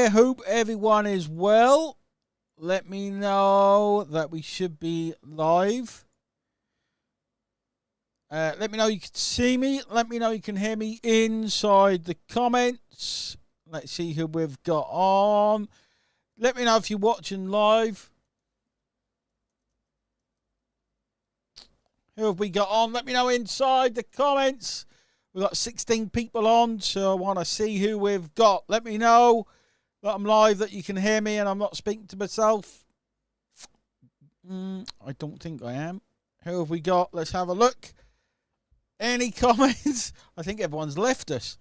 hope everyone is well. Let me know that we should be live. Let me know you can see me. Let me know you can hear me inside the comments. Let's see who we've got on. Let me know if you're watching live. Who have we got on? Let me know inside the comments. We've got 16 people on, so I want to see who we've got. Let me know that I'm live, that you can hear me and I'm not speaking to myself. I don't think I am. Who have we got? Let's have a look. Any comments? I think everyone's left us.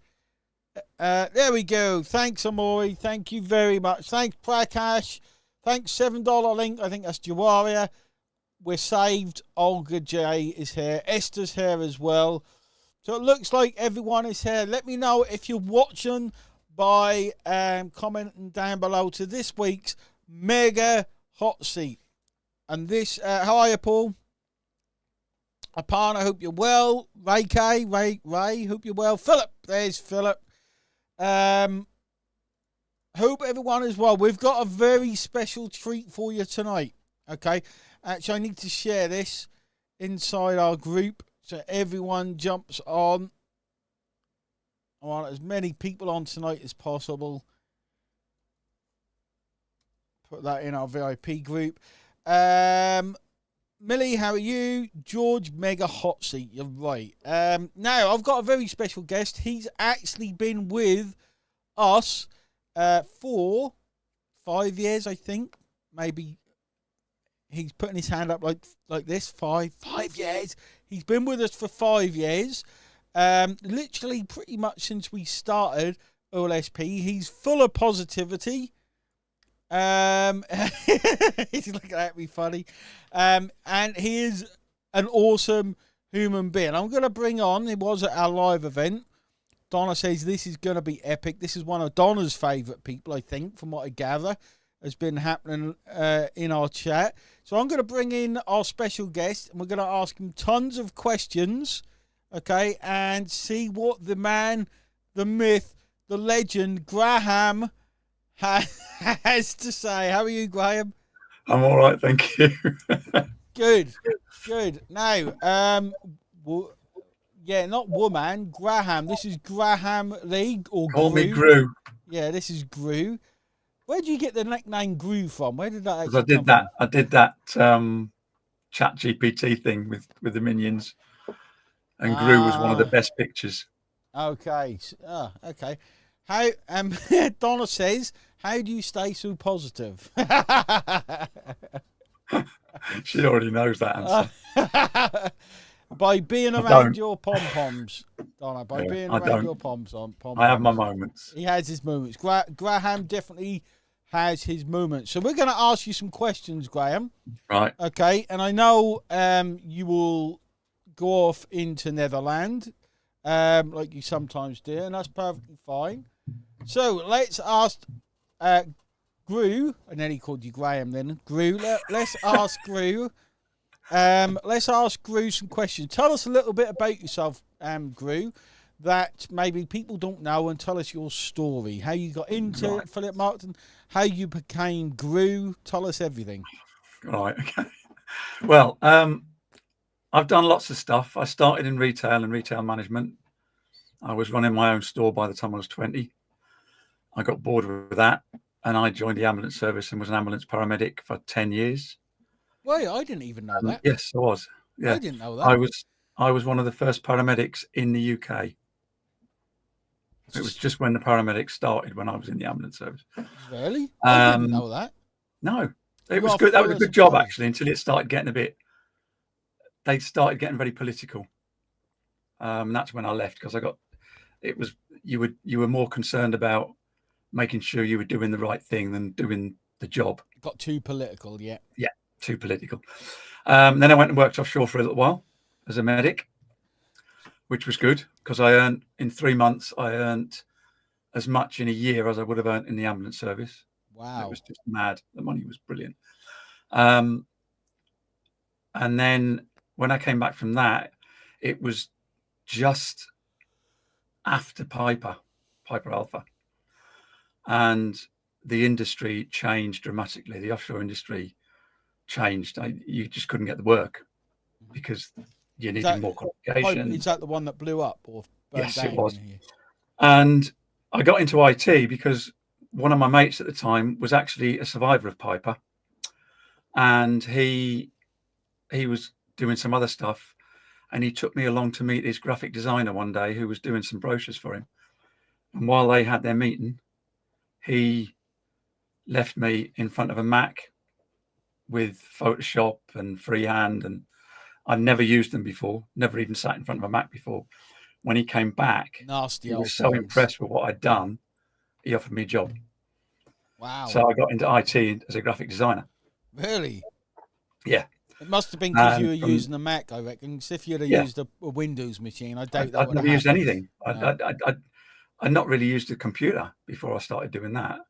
There we go. Thanks, Amori. Thank you very much. Thanks, Prakash. Thanks, $7 link. I think that's Jawaria. We're saved. Olga J is here. Esther's here as well. So it looks like everyone is here. Let me know if you're watching by commenting down below to this week's Mega Hot Seat. And this, how are you, Paul? Aparna, I hope you're well. Ray K, Ray, hope you're well. Philip, there's Philip. Hope everyone is well. We've got a very special treat for you tonight. Okay, actually, I need to share this inside our group so everyone jumps on. I want as many people on tonight as possible. Put that in our VIP group. Millie, how are you? George, Mega Hot Seat. You're right. Now, I've got a very special guest. He's actually been with us for 5 years, I think. Maybe he's putting his hand up like this. Five years. He's been with us for 5 years. Literally pretty much since we started OLSP. He's full of positivity. He's looking at me funny. And he is an awesome human being. I'm going to bring on, it was at our live event. Donna says this is going to be epic. This is one of Donna's favourite people, I think, from what I gather, has been happening in our chat. So I'm going to bring in our special guest, and we're going to ask him tons of questions, okay, and see what the man, the myth, the legend, Graham has to say. How are you, Graham? I'm all right, thank you. Good. Now, yeah, not woman, Graham. This is Graham Lee, or Call Gru. me Gru. Yeah, this is Gru. Where did you get the nickname Gru from? Where did that actually come from? I did that chat GPT thing with the minions, and Gru was one of the best pictures. Okay. Okay. How Donna says, how do you stay so positive? She already knows that answer. By being around your pom-poms, Donna. By being around your pom-poms. I have my moments. He has his moments. Graham definitely has his moments. So we're going to ask you some questions, Graham. Right. Okay. And I know you will go off into Netherlands, like you sometimes do, and that's perfectly fine. So let's ask Gru, and then he called you Graham then. Gru, let's ask Gru. Let's ask Gru some questions. Tell us a little bit about yourself, Gru, that maybe people don't know, and tell us your story. How you got into Philip Martin, how you became Gru. Tell us everything. Right, okay. Well, I've done lots of stuff. I started in retail and retail management. I was running my own store by the time I was 20. I got bored with that, and I joined the ambulance service and was an ambulance paramedic for 10 years. Wait, I didn't even know that. Yes, I was. Yeah. I didn't know that. I was one of the first paramedics in the UK. It was just when the paramedics started when I was in the ambulance service. Really? I didn't know that. No, it was good. That was a good job actually, until it started getting they started getting very political. That's when I left, because you were more concerned about making sure you were doing the right thing than doing the job. Got too political, yeah. Yeah, too political. Then I went and worked offshore for a little while as a medic, which was good, because in 3 months, I earned as much in a year as I would have earned in the ambulance service. Wow. It was just mad. The money was brilliant. And then when I came back from that, it was just after Piper Alpha. And the industry changed dramatically. The offshore industry changed. You just couldn't get the work because you needed more qualification. Is that the one that blew up or burnt down? Yes, it was. And I got into IT because one of my mates at the time was actually a survivor of Piper, and he was doing some other stuff, and he took me along to meet his graphic designer one day who was doing some brochures for him. And while they had their meeting, he left me in front of a Mac with Photoshop and freehand, and I'd never used them before, never even sat in front of a Mac before. When he came back, he was so impressed with what I'd done, he offered me a job. Wow. So I got into IT as a graphic designer. Really? Yeah. It must have been because you were using a Mac, I reckon. Because if you'd have used a Windows machine, I doubt that would have I'd never used anything. No. I'd not really used a computer before I started doing that.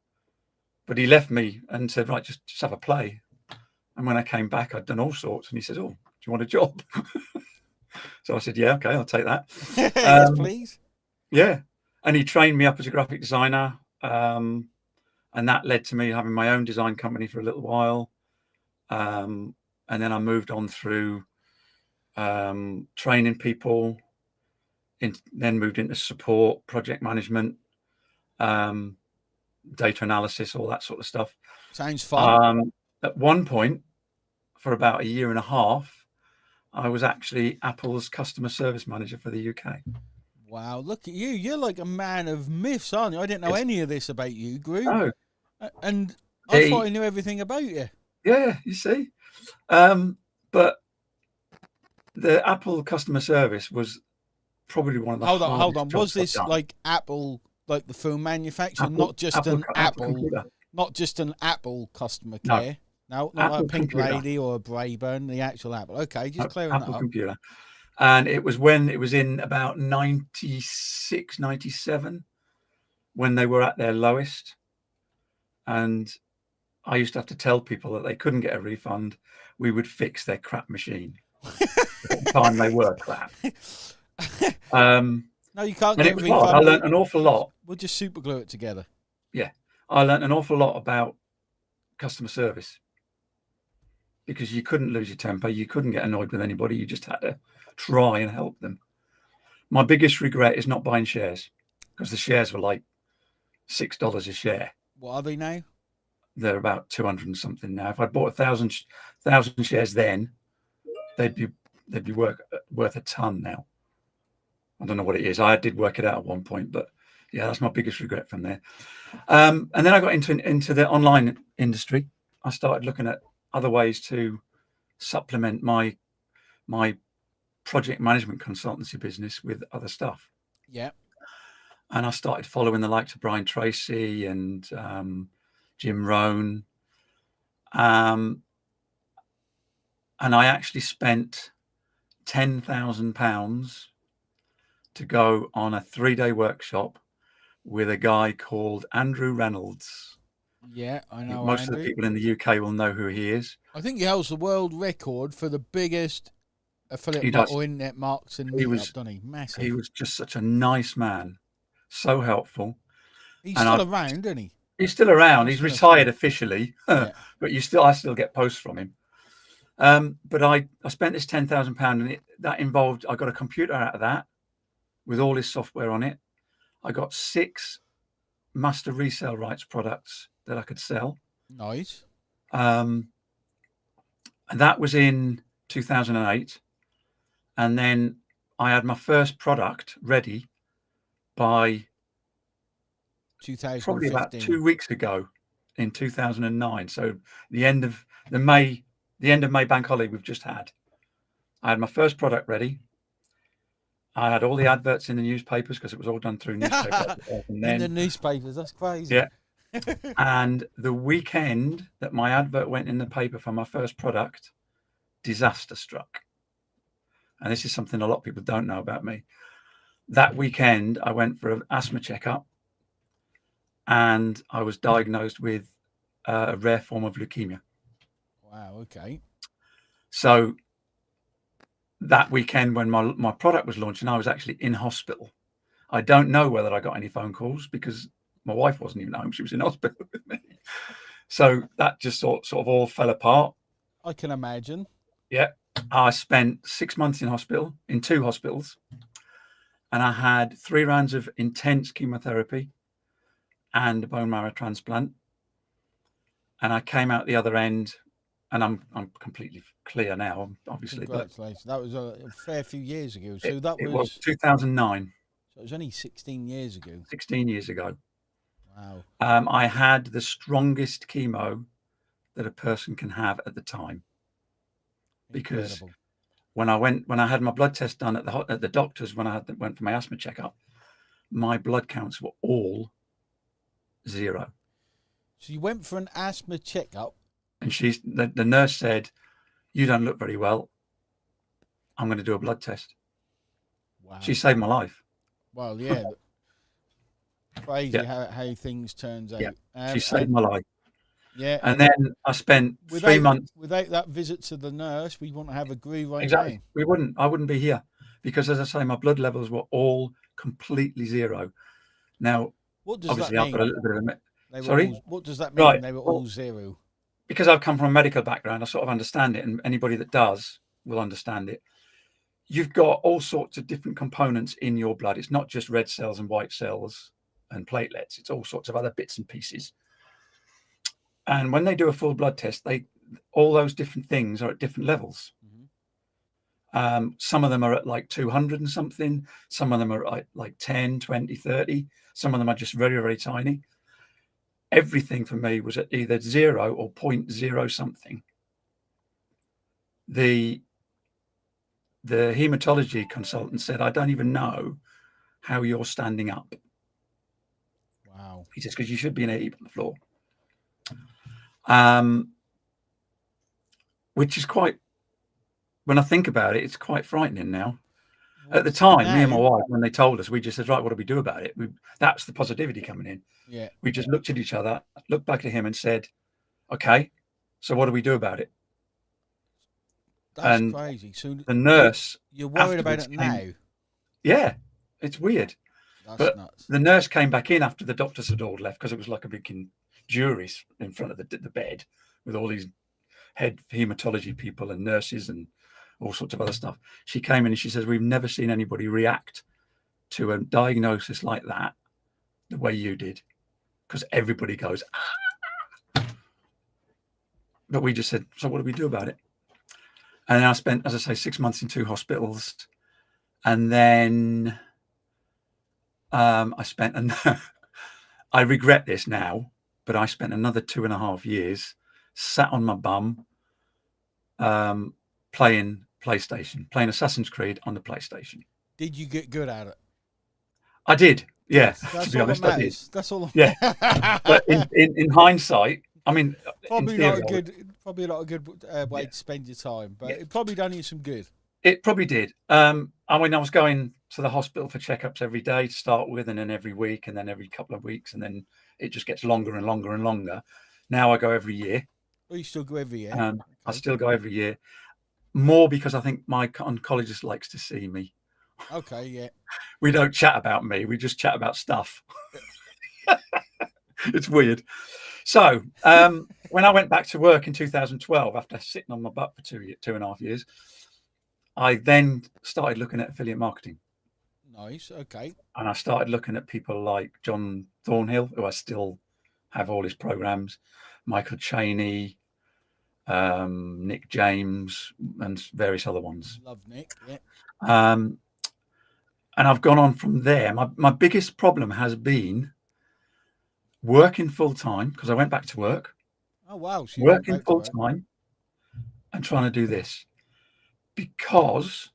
But he left me and said, right, just have a play. And when I came back, I'd done all sorts. And he said, oh, do you want a job? So I said, yeah, okay, I'll take that. Yes, please. Yeah. And he trained me up as a graphic designer. And that led to me having my own design company for a little while. And then I moved on through training people, then moved into support, project management, data analysis, all that sort of stuff. Sounds fun. At one point, for about a year and a half, I was actually Apple's customer service manager for the UK. Wow, look at you. You're like a man of myths, aren't you? I didn't know any of this about you, Gru. No. And I thought I knew everything about you. Yeah, you see. But the Apple customer service was probably one of the Hold on. jobs Was this I've done. like Apple, like the phone manufacturer, not just an Apple not just an Apple customer care? No, not like a Pink Lady or a Brayburn, the actual Apple. Okay, just clearing that up. Apple computer. And it was when it was in about 96, 97, when they were at their lowest. And I used to have to tell people that they couldn't get a refund. We would fix their crap machine. At the time they were crap. No, you can't get a refund. I learned an awful lot. We'll just super glue it together. Yeah. I learned an awful lot about customer service. Because you couldn't lose your temper. You couldn't get annoyed with anybody. You just had to try and help them. My biggest regret is not buying shares, because the shares were like $6 a share. What are they now? They're about 200 and something now. If I bought 1,000 shares then, they'd be worth a ton now. I don't know what it is. I did work it out at one point, but yeah, that's my biggest regret from there. And then I got into the online industry. I started looking at other ways to supplement my project management consultancy business with other stuff. Yeah. And I started following the likes of Brian Tracy and Jim Rohn. And I actually spent £10,000 to go on a 3-day workshop with a guy called Andrew Reynolds. Yeah, I know. Most of the people in the UK will know who he is. I think he holds the world record for the biggest affiliate or internet marks in Europe, doesn't he? Massive. He was just such a nice man, so helpful. He's still around, isn't he? He's still around. He's retired officially, yeah. But I still get posts from him. But I spent this £10,000, and that involved, I got a computer out of that with all his software on it. I got 6 master resale rights products that I could sell. Nice. And that was in 2008. And then I had my first product ready by 2015. probably about 2 weeks ago in 2009. So the end of May bank holiday we've just had. I had my first product ready. I had all the adverts in the newspapers because it was all done through newspapers. In the newspapers, that's crazy. Yeah. And the weekend that my advert went in the paper for my first product, disaster struck. And this is something a lot of people don't know about me. That weekend, I went for an asthma checkup, and I was diagnosed with a rare form of leukemia. Wow, okay. So that weekend when my product was launching, I was actually in hospital. I don't know whether I got any phone calls because my wife wasn't even home. She was in hospital with me. So that just sort of all fell apart. I can imagine. Yeah. I spent 6 months in hospital, in 2 hospitals, and I had 3 rounds of intense chemotherapy and a bone marrow transplant. And I came out the other end, and I'm completely clear now, obviously. Congratulations. That was a fair few years ago. So It was 2009. So it was only 16 years ago. 16 years ago. Wow. I had the strongest chemo that a person can have at the time. Because Incredible. when I had my blood test done at the doctors, when I went for my asthma checkup, my blood counts were all 0. So you went for an asthma checkup, and the nurse said, "You don't look very well. I'm going to do a blood test." Wow. She saved my life. Well, yeah. Crazy Yeah. how things turns out. Yeah. She saved my life. Yeah. And then I spent 3 months. Without that visit to the nurse, we wouldn't have a groove right Exactly. now. I wouldn't be here, because, as I say, my blood levels were all completely 0. Now, What does obviously, that I've got a mean? little bit of sorry. What does that mean? Right. They were Well, all 0. because I've come from a medical background, I sort of understand it, and anybody that does will understand it. You've got all sorts of different components in your blood. It's not just red cells and white cells and platelets. It's all sorts of other bits and pieces. And when they do a full blood test, all those different things are at different levels. Mm-hmm. Some of them are at like 200 and something. Some of them are at like 10, 20, 30. Some of them are just very, very tiny. Everything for me was at either 0 or 0.0 something. The hematology consultant said, "I don't even know how you're standing up." Wow. He says, "Because you should be in a heap on the floor." Which is quite, when I think about it, it's quite frightening now. At the time, me and my wife, when they told us, we just said, "Right, what do we do about it?" That's the positivity coming in. Yeah. We just looked at each other, looked back at him and said, "Okay, so what do we do about it?" That's crazy. So the nurse, you're worried about it now? Yeah, it's weird. That's nuts. The nurse came back in after the doctors had all left, because it was like a big jury in front of the bed with all these head hematology people and nurses and all sorts of other stuff. She came in and she says, "We've never seen anybody react to a diagnosis like that the way you did," because everybody goes, "Ah!" But we just said, "So what do we do about it?" And I spent, as I say, 6 months in 2 hospitals. And then I spent, I regret this now, but I spent another 2.5 years sat on my bum, playing PlayStation, playing Assassin's Creed on the PlayStation. Did you get good at it? I did. Yeah. That's to be honest, I did. That's all. Yeah. But in hindsight, I mean, probably in theory, not a good way to spend your time, but it probably done you some good. It probably did. I mean, I was going to the hospital for checkups every day to start with, and then every week, and then every couple of weeks, and then it just gets longer and longer and longer. Now I go every year. Oh, you still go every year? Okay. I still go every year, more because I think my oncologist likes to see me. Okay, yeah. We don't chat about me. We just chat about stuff. It's weird. So when I went back to work in 2012, after sitting on my butt for 2.5 years, I then started looking at affiliate marketing. Nice. Okay. And I started looking at people like John Thornhill, who I still have all his programs, Michael Chaney, Nick James, and various other ones. Love Nick. Yeah. And I've gone on from there. My biggest problem has been working full time, because I went back to work. Oh wow! So working full time and trying to do this, because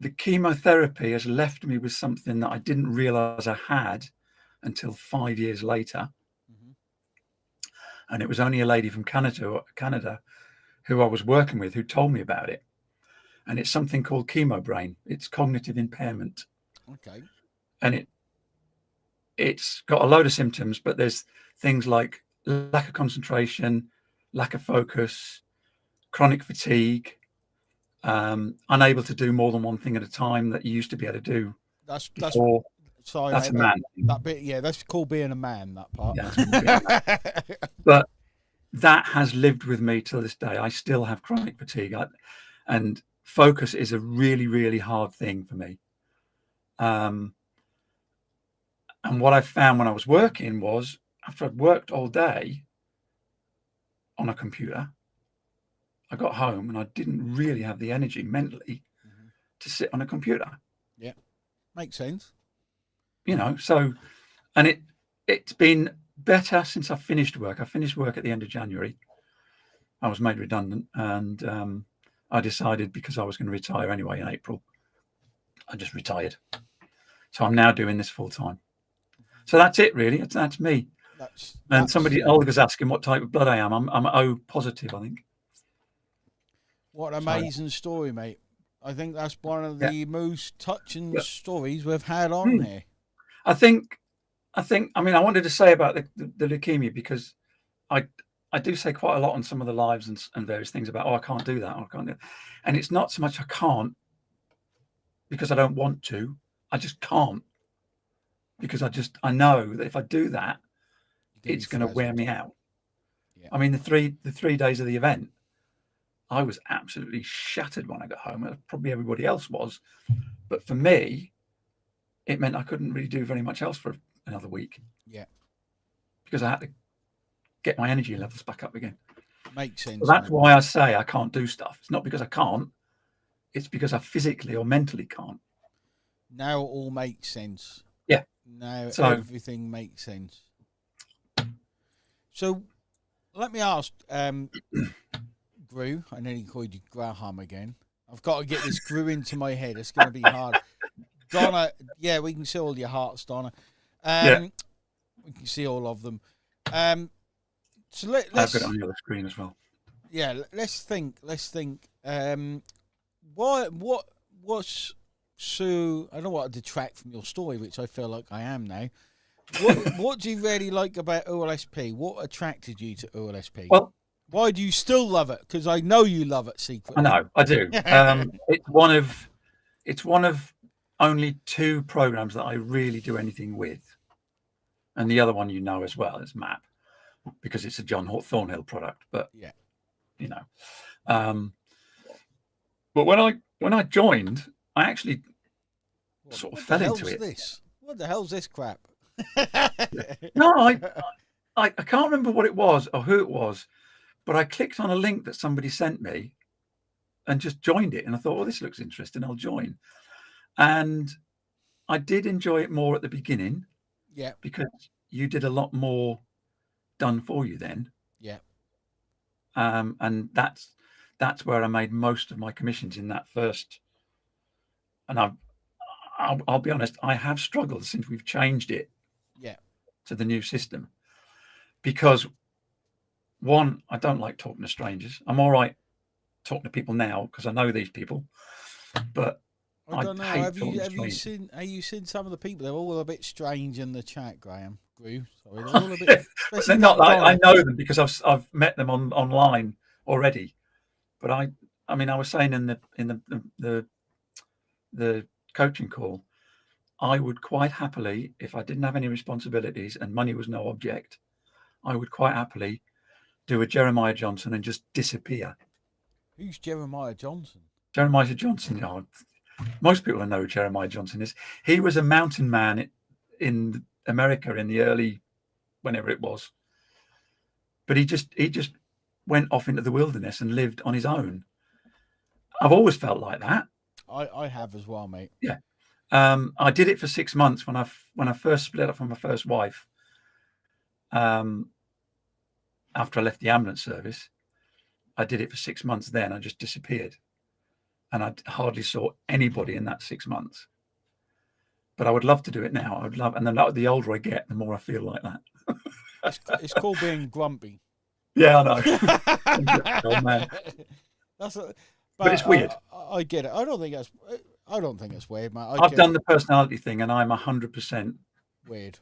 the chemotherapy has left me with something that I didn't realize I had until 5 years later. Mm-hmm. And it was only a lady from Canada who I was working with who told me about it. And it's something called chemo brain. It's cognitive impairment. Okay. And it's got a load of symptoms, but there's things like lack of concentration, lack of focus, chronic fatigue, unable to do more than one thing at a time that you used to be able to do before. Sorry, That's mate, a man. that bit, yeah, that's called being a man. That part. Yeah, that's called being a man. But that has lived with me till this day. I still have chronic fatigue, and focus is a really, really hard thing for me. And what I found when I was working was, after I'd worked all day on a computer, I got home and I didn't really have the energy mentally to sit on a computer. Yeah, makes sense. You know, so, and it's been better since I finished work. I finished work at the end of January. I was made redundant, and I decided, because I was going to retire anyway in April, I just retired. So I'm now doing this full time. So that's it, really. That's me. And somebody, Olga's asking what type of blood I am. I'm O positive, I think. What an amazing story, mate. I think that's one of the most touching stories we've had on here. I mean, I wanted to say about the leukemia, because I do say quite a lot on some of the lives and various things about, I can't do that, or I can't do that. And it's not so much I can't because I don't want to, I just can't, because I know that if I do that, it's going to wear me out. Yeah. I mean, the three days of the event, I was absolutely shattered when I got home. Probably everybody else was, but for me, it meant I couldn't really do very much else for another week. Yeah, because I had to get my energy levels back up again. Makes sense. So that's why I say I can't do stuff. It's not because I can't. It's because I physically or mentally can't. Now it all makes sense. Yeah. Now everything makes sense. So let me ask, Gru, I nearly called you Graham again. I've got to get this Gru into my head. It's going to be hard. Donna, yeah, we can see all your hearts, Donna. We can see all of them. So let's. I've got it on the other screen as well. Yeah, let's think. What's so? I don't want to detract from your story, which I feel like I am now. What do you really like about OLSP? What attracted you to OLSP? Well, why do you still love it? Because I know you love it secretly. I know, I do. It's one of only 2 programs that I really do anything with, and the other one as well is MAP, because it's a John Thornhill product. But yeah, you know, but when I joined, I actually sort of fell into it. What the hell's this crap? No, I can't remember what it was or who it was, but I clicked on a link that somebody sent me and just joined it. And I thought, well, this looks interesting, I'll join. And I did enjoy it more at the beginning. Yeah. Because you did a lot more done for you then. Yeah. And that's where I made most of my commissions in that first. And I'll be honest, I have struggled since we've changed it. Yeah. To the new system, because one, I don't like talking to strangers. I'm all right talking to people now because I know these people, but I don't know. Have you seen some of the people? They're all a bit strange in the chat, Graham. Sorry, they're all a bit. They're not like, I know them because I've met them online already. But I mean, I was saying in the coaching call, I would quite happily, if I didn't have any responsibilities and money was no object, I would quite happily do a Jeremiah Johnson and just disappear. Who's Jeremiah Johnson? Jeremiah Johnson, most people know who Jeremiah Johnson is. He was a mountain man in America in the early, whenever it was. But he just went off into the wilderness and lived on his own. I've always felt like that. I have as well, mate. Yeah. I did it for 6 months when I first split up from my first wife. After I left the ambulance service, I did it for 6 months. Then I just disappeared, and I hardly saw anybody in that 6 months. But I would love to do it now. And then the older I get, the more I feel like that. It's called being grumpy. Yeah, I know. Oh man, but it's weird. I get it. I don't think it's weird, mate. I've done the personality thing, and I'm 100% weird.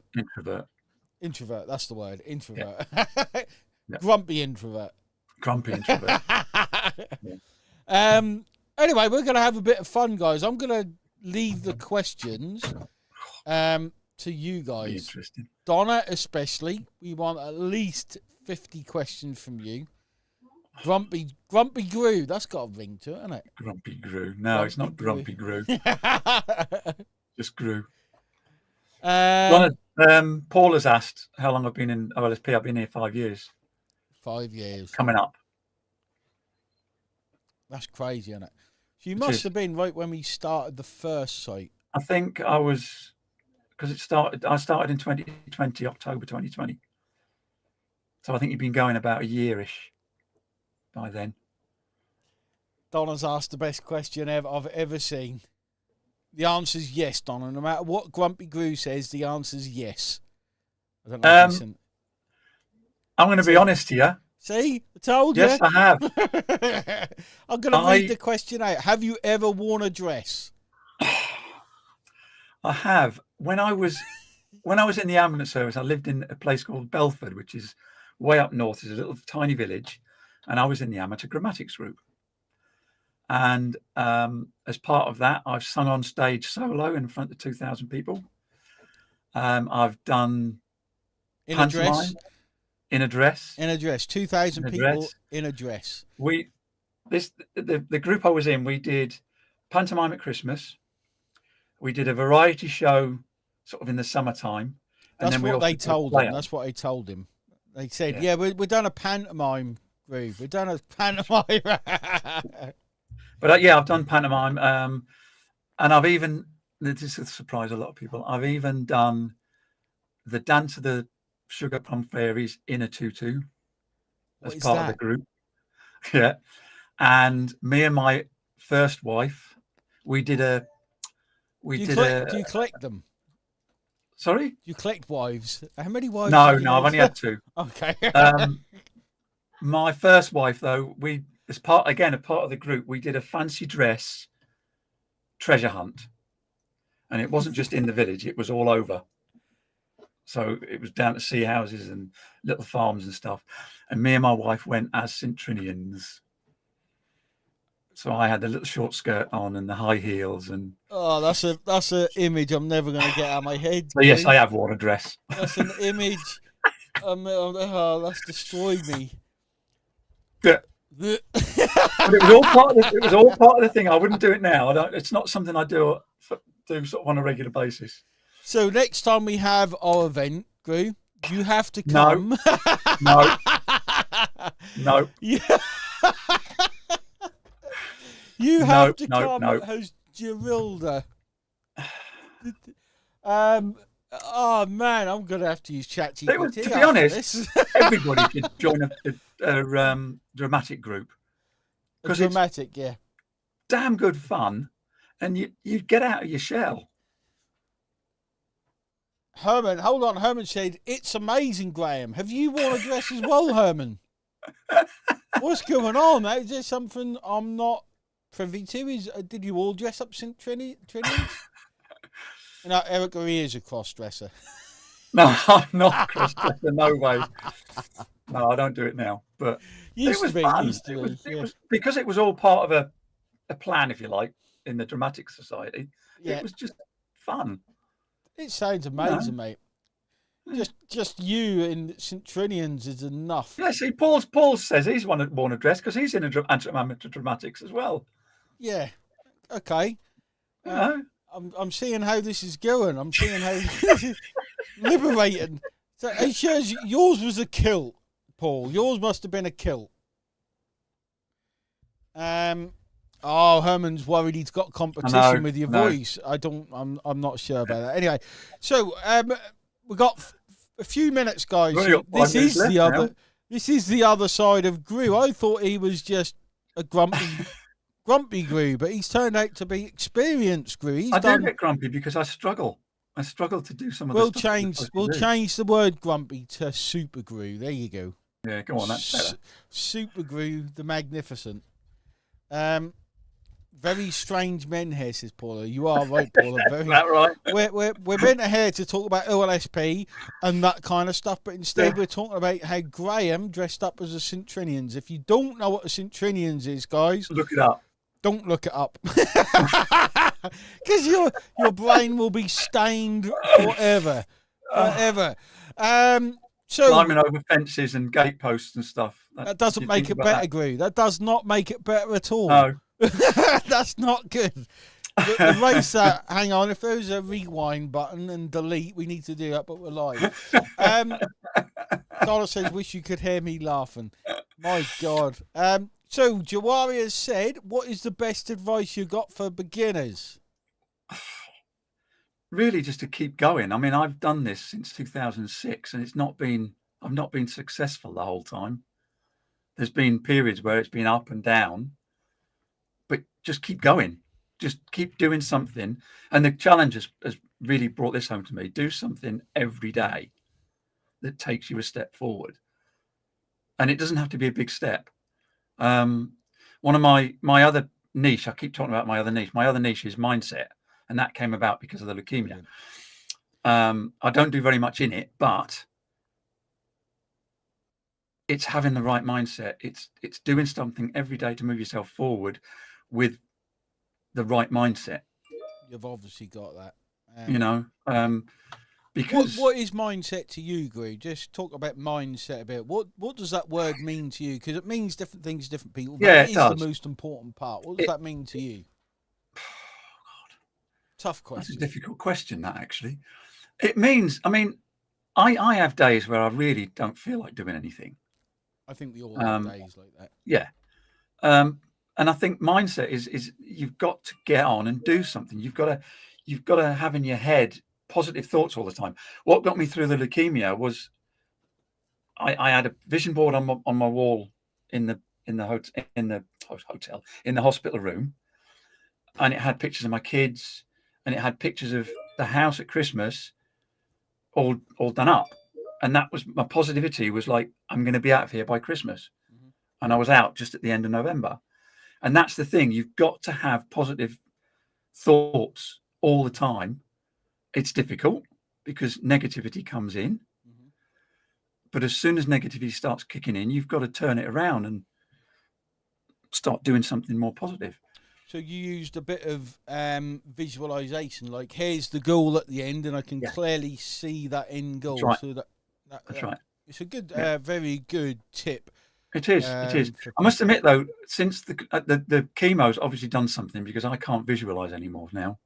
Introvert. That's the word. Introvert. Yeah. Grumpy introvert. Yeah. Anyway, we're gonna have a bit of fun, guys. I'm gonna leave the questions. to you Be guys. interesting. Donna especially. We want at least 50 questions from you. Grumpy Gru. That's got a ring to it, hasn't it? Grumpy Gru. No, it's not Grumpy Gru. Just Gru. Paul has asked how long I've been in OLSP. I've been here 5 years. 5 years. Coming up. That's crazy, isn't it? So you must have been right when we started the first site. I think I was, because I started in 2020, October 2020. So I think you've been going about a year-ish by then. Donna's asked the best question I've ever seen. The answer's yes, Donna. No matter what Grumpy Gru says, the answer's yes. I don't know if you listen. I'm going to be honest here. See? I told you. Yes, I have. I'm going to read the question out. Have you ever worn a dress? I have. When I was in the ambulance service, I lived in a place called Belford, which is way up north. It's a little tiny village. And I was in the amateur dramatics group. And as part of that, I've sung on stage solo in front of 2,000 people. I've done in a dress. In a dress. In a dress. 2,000 people in a dress. The group I was in, we did pantomime at Christmas. We did a variety show sort of in the summertime. That's what they told him. That's what I told him. They said, yeah, we've done a pantomime group. We've done a pantomime. But yeah, I've done pantomime. And I've even, this will surprise a lot of people, I've even done the Dance of the Sugar Plum Fairies in a tutu as part of the group. Yeah. And me and my first wife, we did a... Do you collect them? Sorry? Do you collect wives? How many wives? No, I've only had 2. Okay. My first wife, though, as part of the group, we did a fancy dress treasure hunt. And it wasn't just in the village, it was all over. So it was down to sea houses and little farms and stuff. And me and my wife went as St. Trinians. So I had the little short skirt on and the high heels, and that's an image I'm never going to get out of my head. So yes, I have worn a dress. That's an image. That's destroyed me. Yeah. But it was all part of the thing. I wouldn't do it now. It's not something I do sort of on a regular basis. So next time we have our event, Gru, you have to come. No. Yeah. You have to come as Gerilda. Oh man, I'm gonna have to use ChatGPT. To be honest, everybody should join a dramatic group because it's damn good fun, and you get out of your shell. Herman, hold on. Herman said it's amazing. Graham, have you worn a dress as well, Herman? What's going on? Is there something I'm not privy to? Did you all dress up St. Trinians? No, Eric is a cross-dresser. No, I'm not a cross-dresser. No way. No, I don't do it now. But it was fun. It was because it was all part of a plan, if you like, in the Dramatic Society. Yeah. It was just fun. It sounds amazing, mate. Just you in St. Trinians is enough. Yeah, see, Paul says he's worn a dress because he's in amateur dramatics as well. Yeah. Okay. I'm seeing how this is going. I'm seeing how this is liberating. So it shows yours was a kilt, Paul. Yours must have been a kilt. Herman's worried he's got competition with your voice. I'm not sure about that. Anyway, so we've got a few minutes, guys. This is the other side of Gru. I thought he was just a grumpy Gru, but he's turned out to be experienced Gru. I do get grumpy because I struggle. I struggle to do some of the stuff. We'll change the word grumpy to Super Gru. There you go. Yeah, go on. That's better. Super Gru, the Magnificent. Very strange men here, says Paula. You are right, Paula. Is that right? We're meant here to talk about OLSP and that kind of stuff, but instead we're talking about how Graham dressed up as a St. Trinians. If you don't know what a St. Trinians is, guys, look it up. Don't look it up. Because your brain will be stained forever. Forever. So Climbing over fences and gateposts and stuff. that doesn't you make think it about better, that? Gru. That does not make it better at all. No. That's not good. The racer, hang on, if there's a rewind button and delete, we need to do that, but we're live. Carlos says, wish you could hear me laughing. My God. So Jawari has said, what is the best advice you got for beginners? Really, just to keep going. I mean, I've done this since 2006, and I've not been successful the whole time. There's been periods where it's been up and down, but just keep going. Just keep doing something. And the challenge has really brought this home to me. Do something every day that takes you a step forward. And it doesn't have to be a big step. One of my other niche, I keep talking about my other niche. My other niche is mindset. And that came about because of the leukemia. I don't do very much in it, but it's having the right mindset. It's doing something every day to move yourself forward with the right mindset. You've obviously got that. Because what is mindset to you, Gru? Just talk about mindset a bit. What does that word mean to you? Because it means different things to different people. But it is the most important part. What does that mean to you? Tough question. That's a difficult question, that actually. It means, I mean, I have days where I really don't feel like doing anything. I think we all have days like that. Yeah. And I think mindset is you've got to get on and do something. You've got to have in your head positive thoughts all the time. What got me through the leukemia was I had a vision board on my wall in the hospital room, and it had pictures of my kids. And it had pictures of the house at Christmas all done up. And that was my positivity, was like, I'm going to be out of here by Christmas. Mm-hmm. And I was out just at the end of November. And that's the thing. You've got to have positive thoughts all the time. It's difficult because negativity comes in. Mm-hmm. But as soon as negativity starts kicking in, you've got to turn it around and start doing something more positive. So you used a bit of visualization, like here's the goal at the end, and I can clearly see that end goal. That's right. So that's right. It's a good, very good tip. It is. It is. I must admit, though, since the chemo's obviously done something, because I can't visualize anymore now.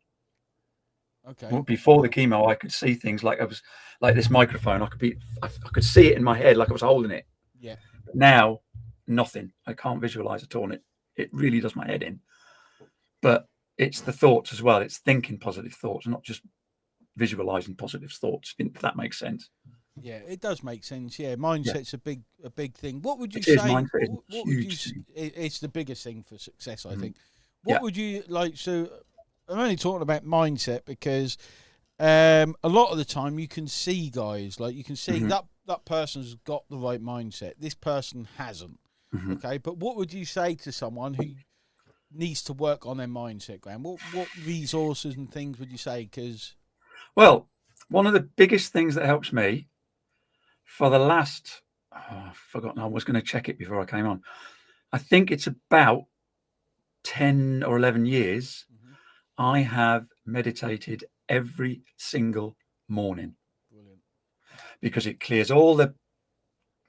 Okay. Well, before the chemo, I could see things like I was like this microphone. I could see it in my head, like I was holding it. Yeah. But now, nothing. I can't visualize at all. It really does my head in. But it's the thoughts as well. It's thinking positive thoughts, not just visualizing positive thoughts, if that makes sense. Yeah, it does make sense. Yeah, mindset's a big thing. What would you say? What would you? It's the biggest thing for success, I think. What would you like? So, I'm only talking about mindset because a lot of the time you can see guys, like you can see that person's got the right mindset. This person hasn't. Mm-hmm. Okay, but what would you say to someone who needs to work on their mindset, Graham? What resources and things would you say? Because, well, one of the biggest things that helps me for the last, I've forgotten, I was going to check it before I came on. I think it's about 10 or 11 years. Mm-hmm. I have meditated every single morning. Brilliant. Because it clears all the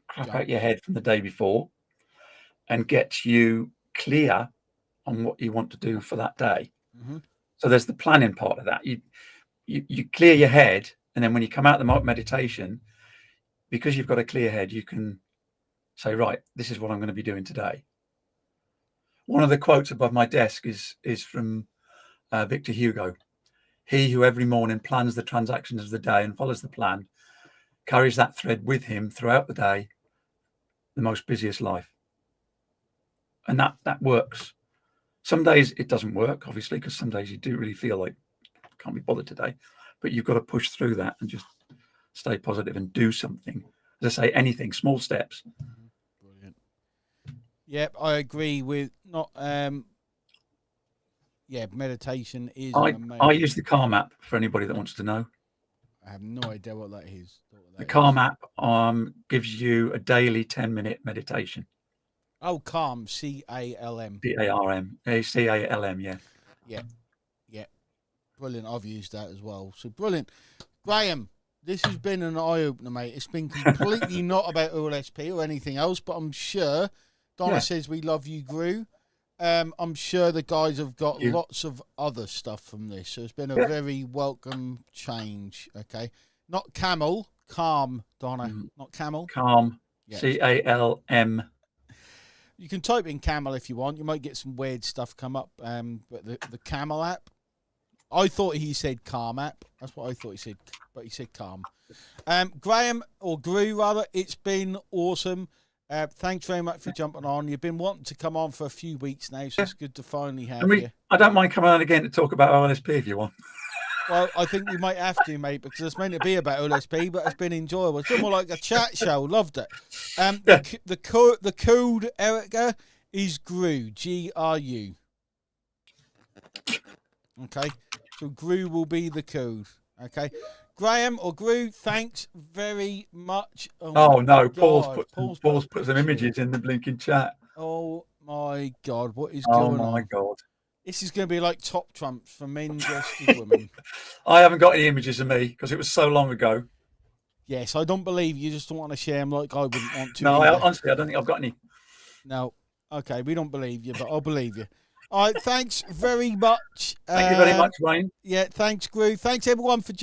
crap out your head from the day before and gets you clear on what you want to do for that day. Mm-hmm. So there's the planning part of that. You clear your head, and then when you come out of the meditation, because you've got a clear head, you can say, right, this is what I'm going to be doing today. One of the quotes above my desk is from Victor Hugo. He who every morning plans the transactions of the day and follows the plan carries that thread with him throughout the day, the most busiest life. And that works. Some days it doesn't work, obviously, because some days you do really feel like can't be bothered today, but you've got to push through that and just stay positive and do something. As I say, anything, small steps. Brilliant. Yep, I agree with not. Meditation is. I use the Calm app for anybody that wants to know. I have no idea what that is. The Calm app gives you a daily 10-minute meditation. Oh, Calm, CALM. CARM, CALM, yeah. Yeah. Brilliant. I've used that as well. So brilliant. Graham, this has been an eye-opener, mate. It's been completely not about OLSP or anything else, but I'm sure Donna says we love you, Gru. I'm sure the guys have got lots of other stuff from this. So it's been a very welcome change. Okay. Not camel, calm, Donna. Not camel. Calm. Yes. CALM. You can type in camel if you want. You might get some weird stuff come up. But the camel app, I thought he said calm app. That's what I thought he said, but he said calm. Graham, or Gru rather, it's been awesome. Thanks very much for jumping on. You've been wanting to come on for a few weeks now, so it's good to finally have you. I don't mind coming on again to talk about OLSP if you want. Well, I think we might have to, mate, because it's meant to be about OLSP, but it's been enjoyable. It's been more like a chat show. Loved it. The code, Erica, is GRU, GRU. Okay, so GRU will be the code. Okay, Graham or Gru, thanks very much. Oh no, Paul's put some images in the blinking chat. Oh my God, what is going on? Oh my God. This is going to be like top trumps for men dressed as women. I haven't got any images of me because it was so long ago. Yes, I don't believe you just don't want to share them like I wouldn't want to. No, honestly, I don't think I've got any. No. Okay, we don't believe you, but I'll believe you. All right, thanks very much. Thank you very much, Wayne. Yeah, thanks, Gru. Thanks, everyone, for joining.